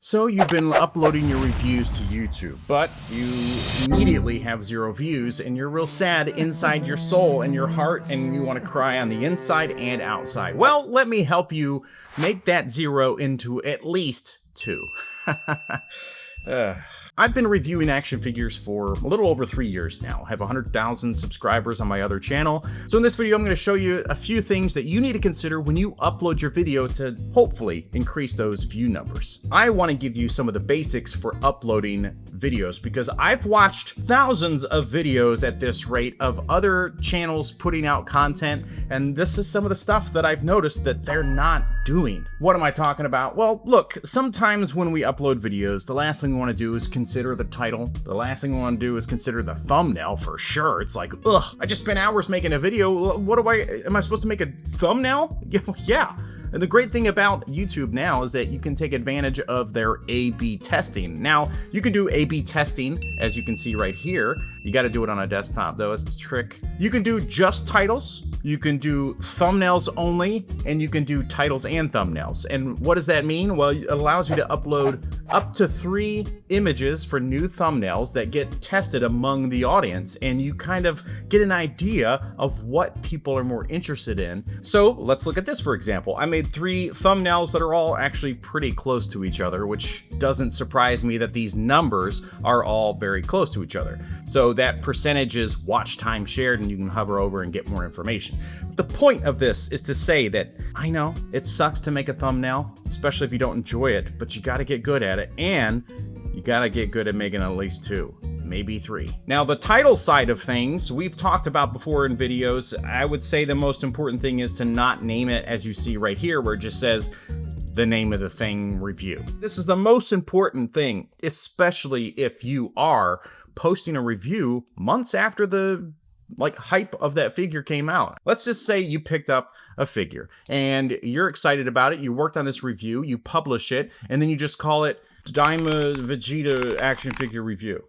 So you've been uploading your reviews to YouTube, but you immediately have 0 views and you're real sad inside your soul and your heart and you want to cry on the inside and outside. Well, let me help you make that 0 into at least 2. I've been reviewing action figures for a little over 3 years now. I have 100,000 subscribers on my other channel. So in this video, I'm going to show you a few things that you need to consider when you upload your video to hopefully increase those view numbers. I want to give you some of the basics for uploading videos because I've watched thousands of videos at this rate of other channels putting out content, and this is some of the stuff that I've noticed that they're not doing. What am I talking about? Well, look, sometimes when we upload videos, the last thing we want to do is consider the title. The last thing we want to do is consider the thumbnail for sure. It's like, ugh, I just spent hours making a video. Am I supposed to make a thumbnail? Yeah. And the great thing about YouTube now is that you can take advantage of their A/B testing. Now, you can do A/B testing, as you can see right here. You got to do it on a desktop, though. It's the trick. You can do just titles. You can do thumbnails only, and you can do titles and thumbnails. And what does that mean? Well, it allows you to upload up to 3 images for new thumbnails that get tested among the audience, and you kind of get an idea of what people are more interested in. So let's look at this, for example. I made 3 thumbnails that are all actually pretty close to each other, which doesn't surprise me that these numbers are all very close to each other. So that percentage is watch time shared, and you can hover over and get more information. The point of this is to say that I know it sucks to make a thumbnail, especially if you don't enjoy it, but you got to get good at it, and you got to get good at making at least 2. Maybe 3. Now, the title side of things, we've talked about before in videos. I would say the most important thing is to not name it as you see right here, where it just says the name of the thing review. This is the most important thing, especially if you are posting a review months after the hype of that figure came out. Let's just say you picked up a figure and you're excited about it. You worked on this review, you publish it, and then you just call it Daima Vegeta action figure review.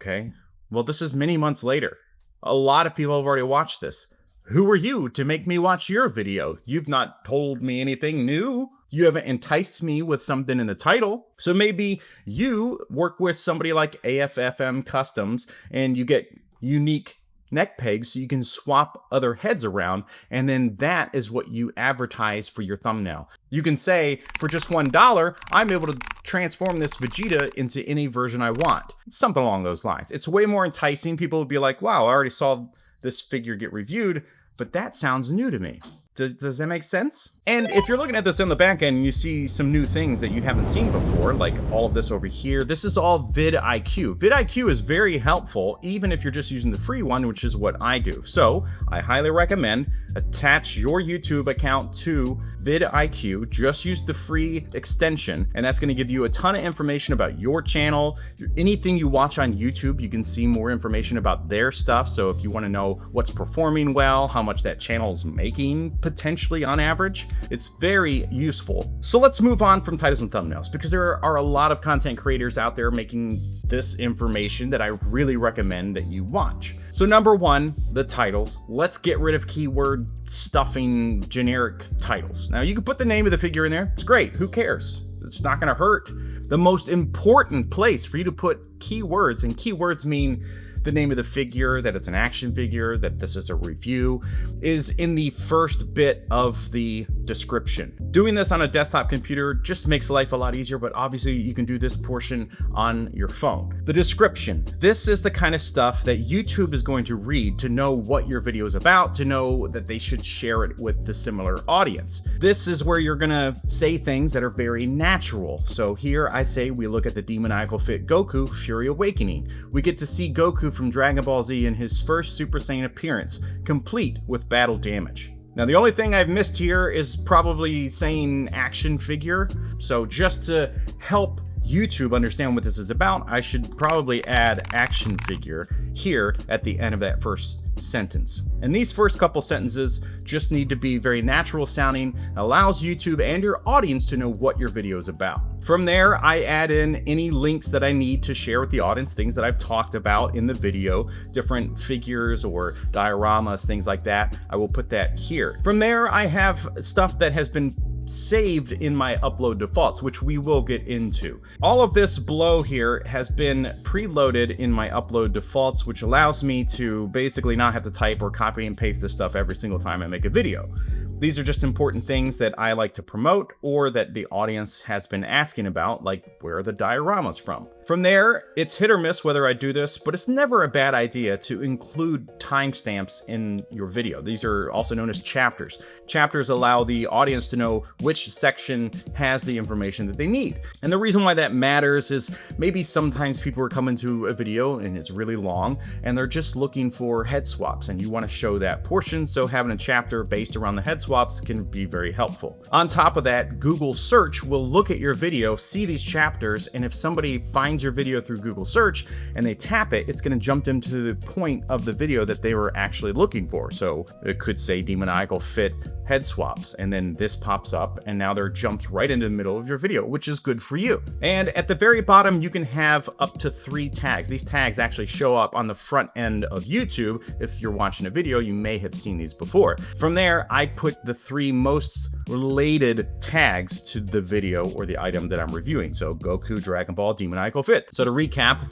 Okay, well, this is many months later. A lot of people have already watched this. Who are you to make me watch your video? You've not told me anything new. You haven't enticed me with something in the title. So maybe you work with somebody like AFFM Customs and you get unique neck pegs so you can swap other heads around, and then that is what you advertise for your thumbnail. You can say, for just $1, I'm able to transform this Vegeta into any version I want. Something along those lines. It's way more enticing. People will be like, wow, I already saw this figure get reviewed, but that sounds new to me. Does that make sense? And if you're looking at this on the back end and you see some new things that you haven't seen before, like all of this over here, this is all vidIQ. vidIQ is very helpful, even if you're just using the free one, which is what I do. So I highly recommend attach your YouTube account to vidIQ. Just use the free extension, and that's gonna give you a ton of information about your channel. Anything you watch on YouTube, you can see more information about their stuff. So if you wanna know what's performing well, how much that channel is making potentially on average, it's very useful. So let's move on from titles and thumbnails, because there are a lot of content creators out there making this information that I really recommend that you watch. So number 1, the titles. Let's get rid of keyword stuffing generic titles. Now, you can put the name of the figure in there. It's great. Who cares? It's not going to hurt. The most important place for you to put keywords, and keywords mean the name of the figure, that it's an action figure, that this is a review, is in the first bit of the description. Doing this on a desktop computer just makes life a lot easier, but obviously you can do this portion on your phone. The description. This is the kind of stuff that YouTube is going to read to know what your video is about, to know that they should share it with the similar audience. This is where you're gonna say things that are very natural. So here I say we look at the demoniacal fit Goku, Fury Awakening. We get to see Goku from Dragon Ball Z in his first Super Saiyan appearance, complete with battle damage. Now, the only thing I've missed here is probably saying action figure. So just to help YouTube understand what this is about, I should probably add action figure here at the end of that first sentence. And these first couple sentences just need to be very natural sounding, allows YouTube and your audience to know what your video is about. From there, I add in any links that I need to share with the audience, things that I've talked about in the video, different figures or dioramas, things like that. I will put that here. From there, I have stuff that has been saved in my upload defaults, which we will get into. All of this below here has been preloaded in my upload defaults, which allows me to basically not have to type or copy and paste this stuff every single time I make a video. These are just important things that I like to promote or that the audience has been asking about, like where are the dioramas from? From there, it's hit or miss whether I do this, but it's never a bad idea to include timestamps in your video. These are also known as chapters. Chapters allow the audience to know which section has the information that they need. And the reason why that matters is maybe sometimes people are coming to a video and it's really long and they're just looking for head swaps and you want to show that portion, so having a chapter based around the head swaps can be very helpful. On top of that, Google search will look at your video, see these chapters, and if somebody finds your video through Google search and they tap it, it's going to jump them to the point of the video that they were actually looking for. So it could say demoniacal fit head swaps, and then this pops up and now they're jumped right into the middle of your video, which is good for you. And at the very bottom, you can have up to 3 tags. These tags actually show up on the front end of YouTube. If you're watching a video, you may have seen these before. From there, I put the 3 most related tags to the video or the item that I'm reviewing. So Goku, Dragon Ball, Demoniacal Fit. So to recap,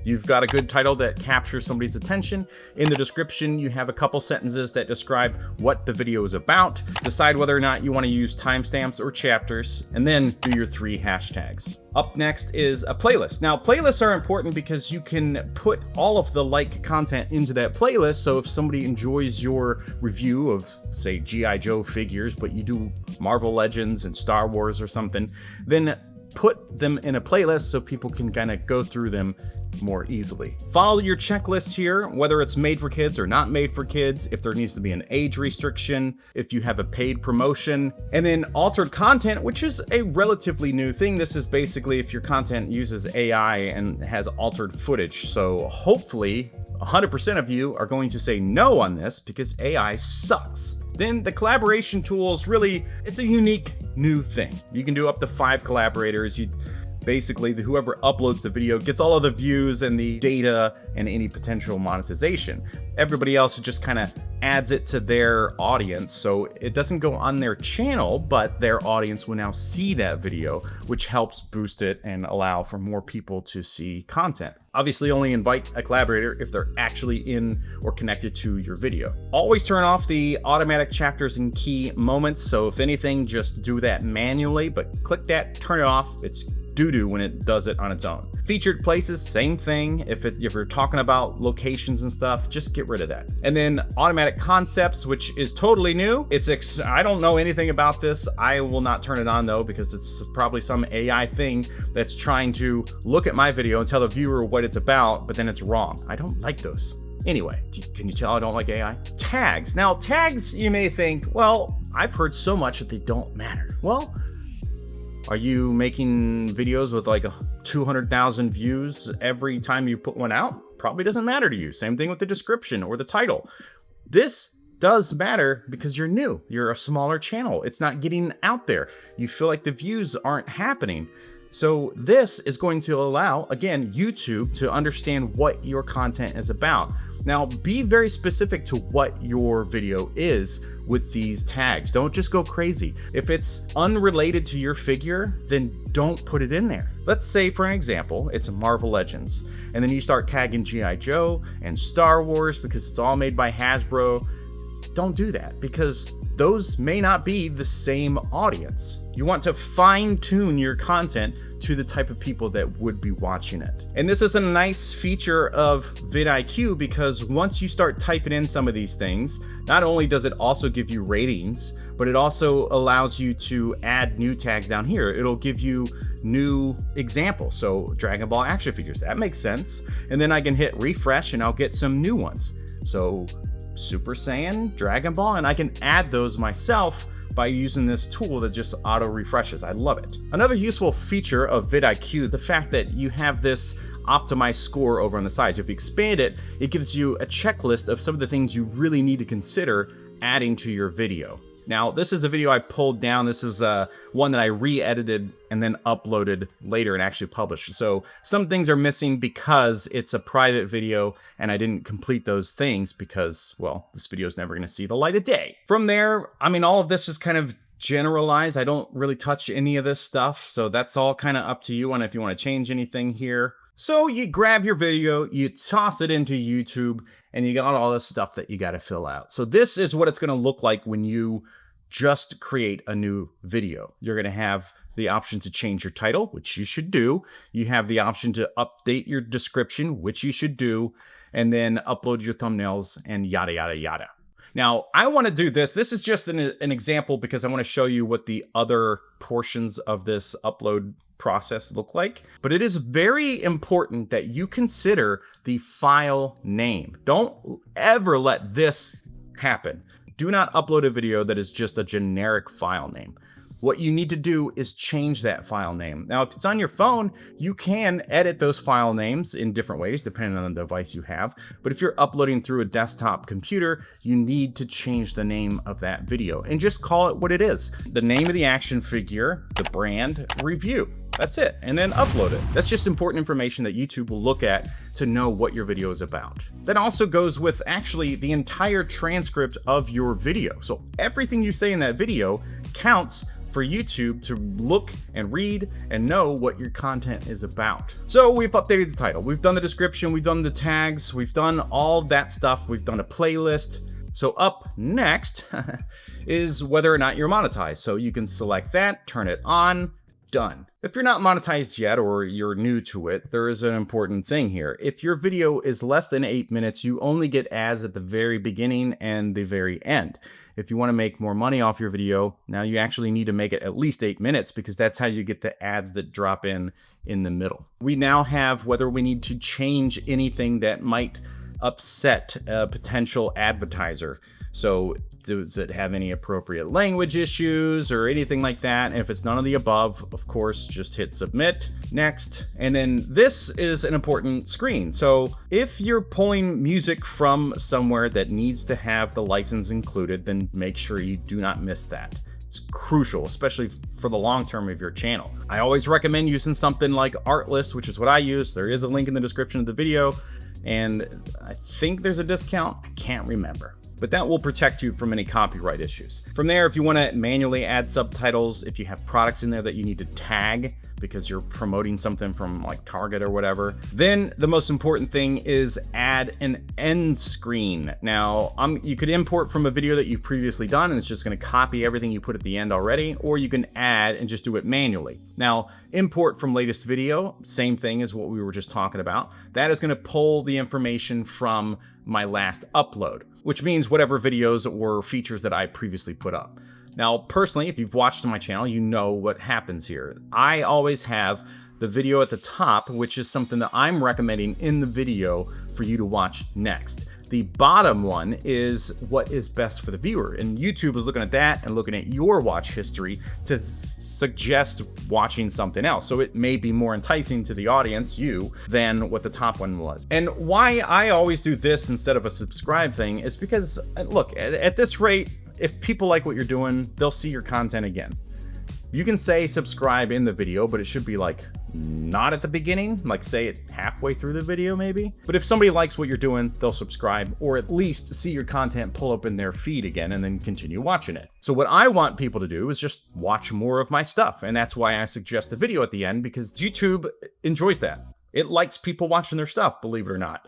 you've got a good title that captures somebody's attention. In the description, you have a couple sentences that describe what the video is about. Decide whether or not you want to use timestamps or chapters, and then do your 3 hashtags. Up next is a playlist. Now, playlists are important because you can put all of the like content into that playlist. So if somebody enjoys your review of, say, G.I. Joe figures, but you do Marvel Legends and Star Wars or something, then put them in a playlist so people can kind of go through them more easily. Follow your checklist here, whether it's made for kids or not made for kids, if there needs to be an age restriction, if you have a paid promotion, and then altered content, which is a relatively new thing. This is basically if your content uses AI and has altered footage. So hopefully 100% of you are going to say no on this because AI sucks. Then the collaboration tools, really, it's a unique new thing. You can do up to 5 collaborators. Basically, whoever uploads the video gets all of the views and the data and any potential monetization. Everybody else just kind of adds it to their audience, so it doesn't go on their channel, but their audience will now see that video, which helps boost it and allow for more people to see content. Obviously, only invite a collaborator if they're actually in or connected to your video. Always turn off the automatic chapters and key moments, so if anything, just do that manually, but click that, turn it off. It's doo-doo when it does it on its own. Featured places, same thing. If you're talking about locations and stuff, just get rid of that. And then automatic concepts, which is totally new. I don't know anything about this. I will not turn it on though, because it's probably some AI thing that's trying to look at my video and tell the viewer what it's about, but then it's wrong. I don't like those. Anyway, can you tell I don't like AI? Tags. Now, tags, you may think, well, I've heard so much that they don't matter. Well, are you making videos with like 200,000 views every time you put one out? Probably doesn't matter to you. Same thing with the description or the title. This does matter because you're new. You're a smaller channel. It's not getting out there. You feel like the views aren't happening. So this is going to allow, again, YouTube to understand what your content is about. Now, be very specific to what your video is with these tags. Don't just go crazy. If it's unrelated to your figure, then don't put it in there. Let's say, for an example, it's a Marvel Legends, and then you start tagging G.I. Joe and Star Wars because it's all made by Hasbro. Don't do that because those may not be the same audience. You want to fine-tune your content to the type of people that would be watching it. And this is a nice feature of vidIQ because once you start typing in some of these things, not only does it also give you ratings, but it also allows you to add new tags down here. It'll give you new examples. So Dragon Ball action figures, that makes sense. And then I can hit refresh and I'll get some new ones. So Super Saiyan, Dragon Ball, and I can add those myself by using this tool that just auto refreshes. I love it. Another useful feature of vidIQ, the fact that you have this optimized score over on the side. So if you expand it, it gives you a checklist of some of the things you really need to consider adding to your video. Now, this is a video I pulled down. This is one that I re-edited and then uploaded later and actually published. So some things are missing because it's a private video and I didn't complete those things because, well, this video is never going to see the light of day. From there, I mean, all of this just kind of generalized. I don't really touch any of this stuff, so that's all kind of up to you on if you want to change anything here. So you grab your video, you toss it into YouTube, and you got all this stuff that you got to fill out. So this is what it's going to look like when you just create a new video. You're going to have the option to change your title, which you should do. You have the option to update your description, which you should do, and then upload your thumbnails and yada, yada, yada. Now, I want to do this. This is just an example because I want to show you what the other portions of this upload process look like. But it is very important that you consider the file name. Don't ever let this happen. Do not upload a video that is just a generic file name. What you need to do is change that file name. Now, if it's on your phone, you can edit those file names in different ways, depending on the device you have. But if you're uploading through a desktop computer, you need to change the name of that video and just call it what it is. The name of the action figure, the brand, review. That's it, and then upload it. That's just important information that YouTube will look at to know what your video is about. That also goes with actually the entire transcript of your video. So everything you say in that video counts for YouTube to look and read and know what your content is about. So we've updated the title, we've done the description, we've done the tags, we've done all that stuff, we've done a playlist. So up next is whether or not you're monetized. So you can select that, turn it on, done. If you're not monetized yet or you're new to it, there is an important thing here. If your video is less than 8 minutes, you only get ads at the very beginning and the very end. If you want to make more money off your video, now you actually need to make it at least 8 minutes because that's how you get the ads that drop in the middle. We now have whether we need to change anything that might upset a potential advertiser. So does it have any appropriate language issues or anything like that? And if it's none of the above, of course, just hit submit, next. And then this is an important screen. So if you're pulling music from somewhere that needs to have the license included, then make sure you do not miss that. It's crucial, especially for the long term of your channel. I always recommend using something like Artlist, which is what I use. There is a link in the description of the video, and I think there's a discount. I can't remember. But that will protect you from any copyright issues. From there, if you want to manually add subtitles, if you have products in there that you need to tag because you're promoting something from like Target or whatever, then the most important thing is add an end screen. Now, you could import from a video that you've previously done and it's just going to copy everything you put at the end already, or you can add and just do it manually. Now, import from latest video, same thing as what we were just talking about. That is going to pull the information from my last upload, which means whatever videos or features that I previously put up. Now, personally, if you've watched my channel, you know what happens here. I always have the video at the top, which is something that I'm recommending in the video for you to watch next. The bottom one is what is best for the viewer. And YouTube is looking at that and looking at your watch history to suggest watching something else. So it may be more enticing to the audience, you, than what the top one was. And why I always do this instead of a subscribe thing is because, look, at this rate, if people like what you're doing, they'll see your content again. You can say subscribe in the video, but it should be like not at the beginning, like say it halfway through the video maybe. But if somebody likes what you're doing, they'll subscribe or at least see your content pull up in their feed again and then continue watching it. So what I want people to do is just watch more of my stuff. And that's why I suggest the video at the end, because YouTube enjoys that. It likes people watching their stuff, believe it or not.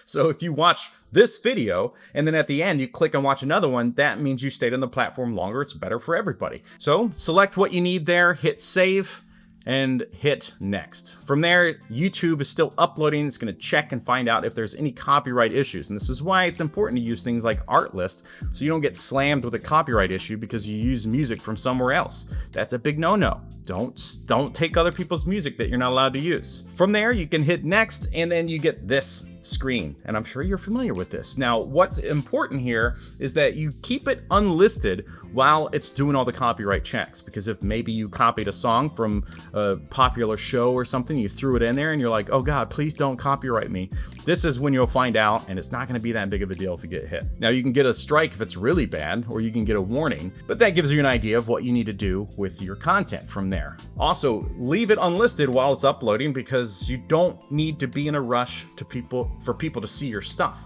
So if you watch this video and then at the end you click and watch another one, that means you stayed on the platform longer. It's better for everybody. So select what you need there, hit save, and hit next. From there, YouTube is still uploading. It's going to check and find out if there's any copyright issues. And this is why it's important to use things like Artlist so you don't get slammed with a copyright issue because you use music from somewhere else. That's a big no-no. Don't take other people's music that you're not allowed to use. From there, you can hit next and then you get this screen. And I'm sure you're familiar with this. Now, what's important here is that you keep it unlisted while it's doing all the copyright checks. Because if maybe you copied a song from a popular show or something, you threw it in there and you're like, oh God, please don't copyright me. This is when you'll find out, and it's not going to be that big of a deal if you get hit. Now, you can get a strike if it's really bad, or you can get a warning, but that gives you an idea of what you need to do with your content from there. Also, leave it unlisted while it's uploading because you don't need to be in a rush for people to see your stuff.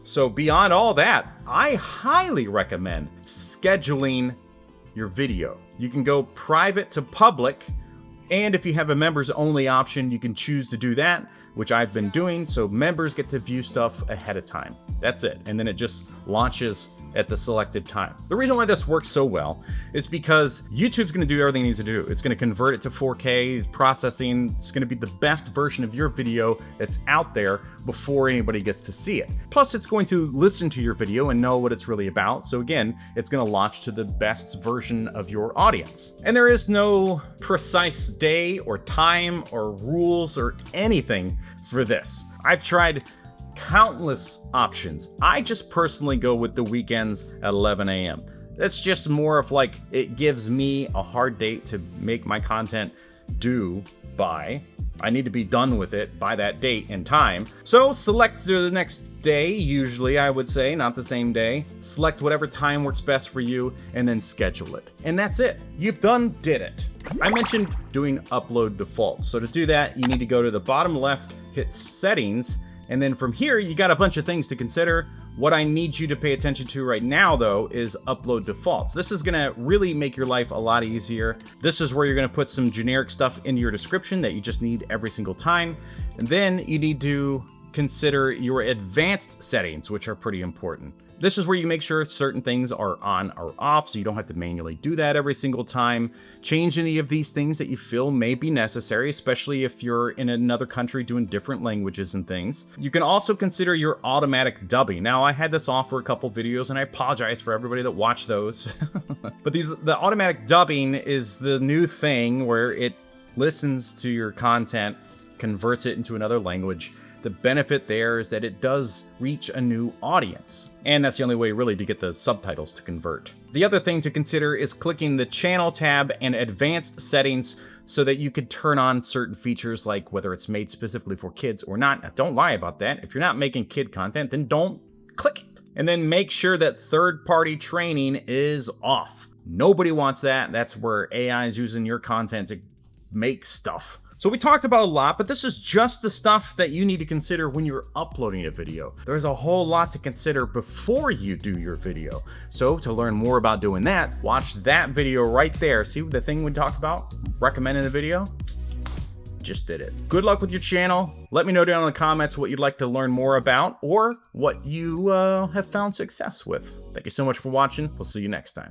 So beyond all that, I highly recommend scheduling your video. You can go private to public, and if you have a members only option, you can choose to do that, which I've been doing, so members get to view stuff ahead of time. That's it, and then it just launches at the selected time. The reason why this works so well is because YouTube's gonna do everything it needs to do. It's gonna convert it to 4K, processing, it's gonna be the best version of your video that's out there before anybody gets to see it. Plus, it's going to listen to your video and know what it's really about, so again, it's gonna launch to the best version of your audience. And there is no precise day or time or rules or anything for this. I've tried countless options. I just personally go with the weekends at 11 a.m. That's just more of like, it gives me a hard date to make my content due by. I need to be done with it by that date and time. So select the next day, usually I would say, not the same day. Select whatever time works best for you and then schedule it. And that's it. You've did it. I mentioned doing upload defaults. So to do that, you need to go to the bottom left, hit settings, and then from here, you got a bunch of things to consider. What I need you to pay attention to right now, though, is upload defaults. This is gonna really make your life a lot easier. This is where you're gonna put some generic stuff into your description that you just need every single time. And then you need to consider your advanced settings, which are pretty important. This is where you make sure certain things are on or off, so you don't have to manually do that every single time. Change any of these things that you feel may be necessary, especially if you're in another country doing different languages and things. You can also consider your automatic dubbing. Now, I had this off for a couple videos, and I apologize for everybody that watched those. But the automatic dubbing is the new thing where it listens to your content, converts it into another language. The benefit there is that it does reach a new audience. And that's the only way really to get the subtitles to convert. The other thing to consider is clicking the channel tab and advanced settings so that you could turn on certain features like whether it's made specifically for kids or not. Now, don't lie about that. If you're not making kid content, then don't click it. And then make sure that third-party training is off. Nobody wants that. That's where AI is using your content to make stuff. So we talked about a lot, but this is just the stuff that you need to consider when you're uploading a video. There's a whole lot to consider before you do your video. So to learn more about doing that, watch that video right there. See the thing we talked about? Recommending the video? Just did it. Good luck with your channel. Let me know down in the comments what you'd like to learn more about or what you have found success with. Thank you so much for watching. We'll see you next time.